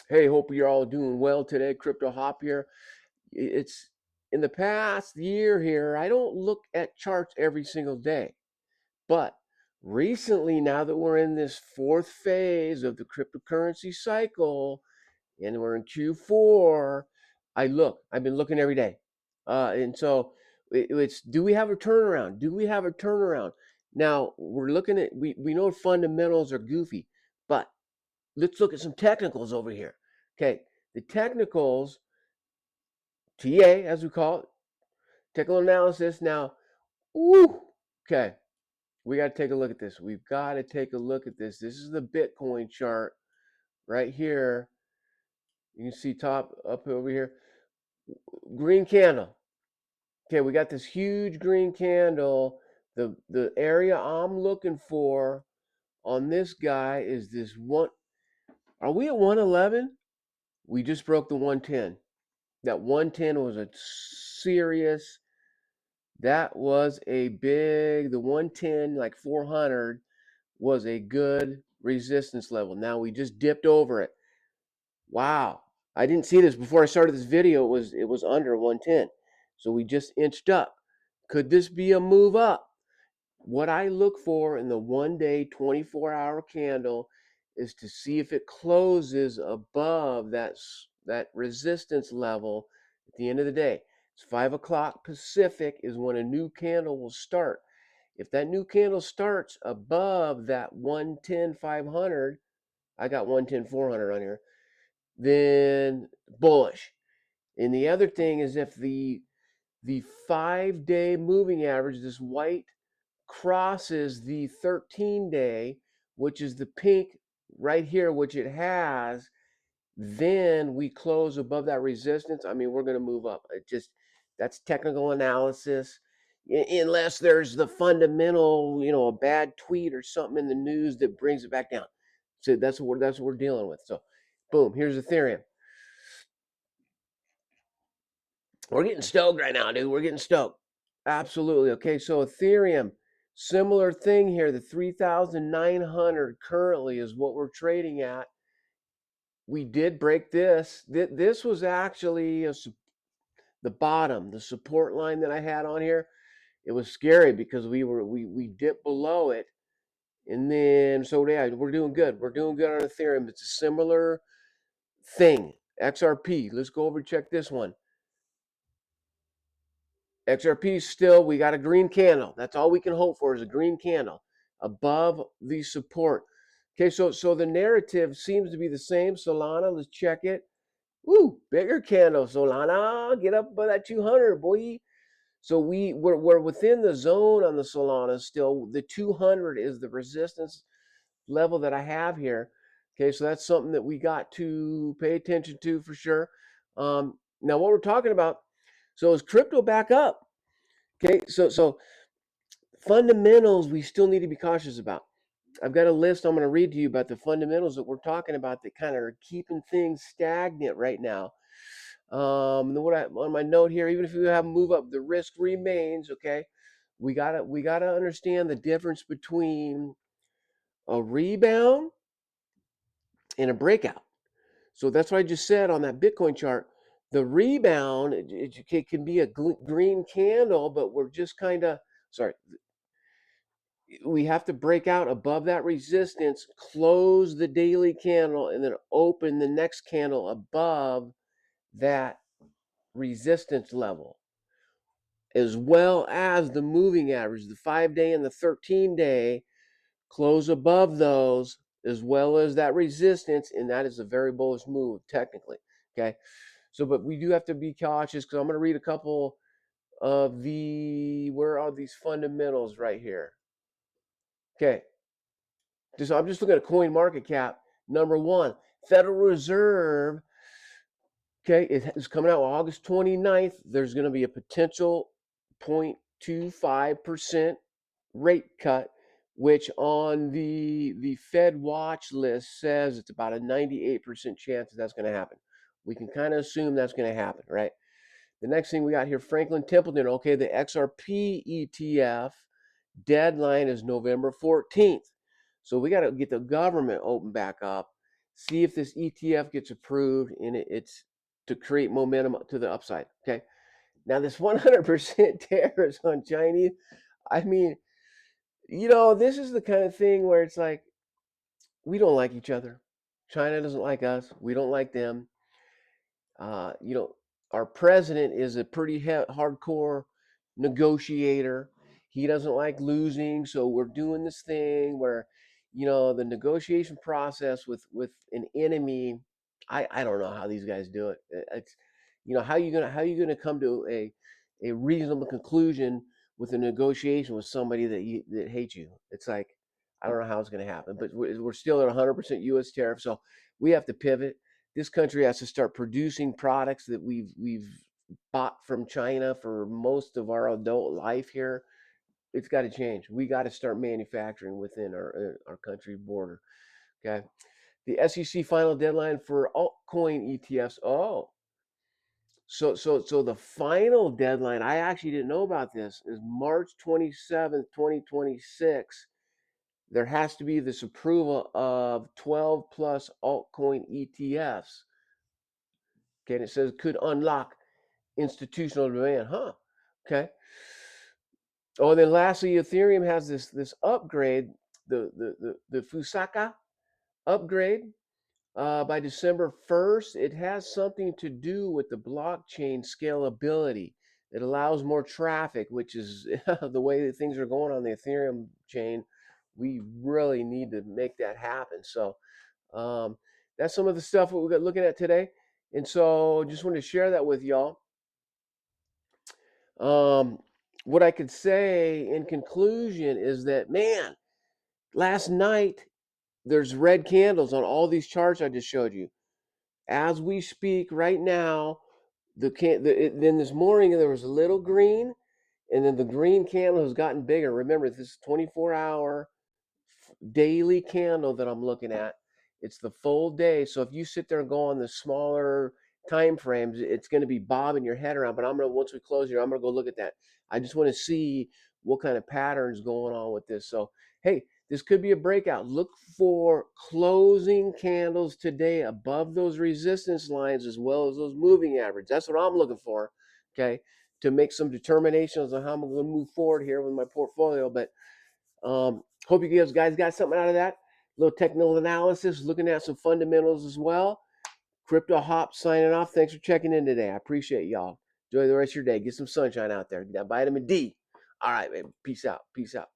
Hey, hope you're all doing well today. Crypto Hop here. It's in the past year here, I don't look at charts every single day. But recently, now that we're in this fourth phase of the cryptocurrency cycle and we're in Q4, I've been looking every day. And so it's do we have a turnaround? Do we have a turnaround? Now, we're looking at, we know fundamentals are goofy, but let's look at some technicals over here. Okay, the technicals, TA as we call it, technical analysis. Now, woo, okay, we got to take a look at this. We've got to take a look at this. This is the Bitcoin chart right here. You can see top up over here, green candle. Okay, we got this huge green candle. The area I'm looking for on this guy is this one. Are we at 111? We just broke the 110. That 110 was a serious, that was a big, the 110, like 400, was a good resistance level. Now we just dipped over it. Wow. I didn't see this before I started this video. It was under 110. So we just inched up. Could this be a move up? What I look for in the 1 day, 24-hour candle is to see if it closes above that resistance level at the end of the day. It's 5 o'clock Pacific is when a new candle will start. If that new candle starts above that 110 500, I got 110 400 on here, then bullish. And the other thing is if the 5 day moving average, this white, crosses the 13-day, which is the pink right here, which it has, then we close above that resistance. I mean, we're going to move up. That's technical analysis. Unless there's the fundamental, a bad tweet or something in the news that brings it back down. So that's what we're dealing with. So, boom, here's Ethereum. We're getting stoked right now, dude. We're getting stoked. Absolutely. Okay, so Ethereum, similar thing here. The 3,900 currently is what we're trading at. We did break this. This was actually the bottom, the support line that I had on here. It was scary because we dipped below it, and then so yeah, we're doing good. We're doing good on Ethereum. It's a similar thing. XRP. Let's go over and check this one. XRP still, we got a green candle. That's all we can hope for is a green candle above the support. Okay, so the narrative seems to be the same. Solana, let's check it. Woo, bigger candle. Solana, get up by that 200, boy. So we're within the zone on the Solana still. The 200 is the resistance level that I have here. Okay, so that's something that we got to pay attention to for sure. Now, what we're talking about, so is crypto back up? Okay, so fundamentals we still need to be cautious about. I've got a list I'm going to read to you about the fundamentals that we're talking about that kind of are keeping things stagnant right now. On my note here, even if you have move up, the risk remains. Okay, we gotta understand the difference between a rebound and a breakout. So that's what I just said on that Bitcoin chart. The rebound it can be a green candle, but we're just kind of sorry. We have to break out above that resistance, close the daily candle, and then open the next candle above that resistance level, as well as the moving average, the 5 day and the 13 day, close above those, as well as that resistance, and that is a very bullish move technically. Okay, so but we do have to be cautious because I'm going to read a couple of where are these fundamentals right here. Okay, I'm just looking at coin market cap. Number one, Federal Reserve. Okay, it's coming out August 29th. There's going to be a potential 0.25% rate cut, which on the Fed watch list says it's about a 98% chance that's going to happen. We can kind of assume that's going to happen, right? The next thing we got here, Franklin Templeton. Okay, the XRP ETF deadline is November 14th. So we got to get the government open back up. See if this ETF gets approved, and it's to create momentum to the upside. Okay. Now this 100% tariffs on Chinese. I mean, this is the kind of thing where it's like we don't like each other. China doesn't like us. We don't like them. Uh, you know, our president is a pretty hardcore negotiator. He doesn't like losing, so we're doing this thing where, the negotiation process with an enemy. I don't know how these guys do it. It's, how you gonna come to a reasonable conclusion with a negotiation with somebody that hates you? It's like I don't know how it's going to happen, but we're still at 100% U.S. tariff, so we have to pivot. This country has to start producing products that we've bought from China for most of our adult life here. It's got to change. We got to start manufacturing within our country border. Okay. The SEC final deadline for altcoin ETFs. Oh, so the final deadline, I actually didn't know about this, is March 27th, 2026. There has to be this approval of 12 plus altcoin ETFs. Okay, and it says could unlock institutional demand. Huh. Okay. Oh, and then lastly, Ethereum has this upgrade, the Fusaka upgrade by December 1st. It has something to do with the blockchain scalability. It allows more traffic, which is the way that things are going on the Ethereum chain. We really need to make that happen. So um, that's some of the stuff that we're looking at today. And so just wanted to share that with y'all. Um, what I could say in conclusion is that, man, last night there's red candles on all these charts I just showed you. As we speak right now, then this morning there was a little green, and then the green candle has gotten bigger. Remember, this is 24-hour daily candle that I'm looking at. It's the full day. So if you sit there and go on the smaller time frames, it's going to be bobbing your head around. But once we close here, I'm gonna go look at that. I just want to see what kind of patterns going on with this. So hey, this could be a breakout. Look for closing candles today above those resistance lines as well as those moving average. That's what I'm looking for. Okay, to make some determinations on how I'm going to move forward here with my portfolio. But hope you guys got something out of that. A little technical analysis, looking at some fundamentals as well. Crypto Hop signing off. Thanks for checking in today. I appreciate y'all. Enjoy the rest of your day. Get some sunshine out there. Get that vitamin D. All right, baby. Peace out. Peace out.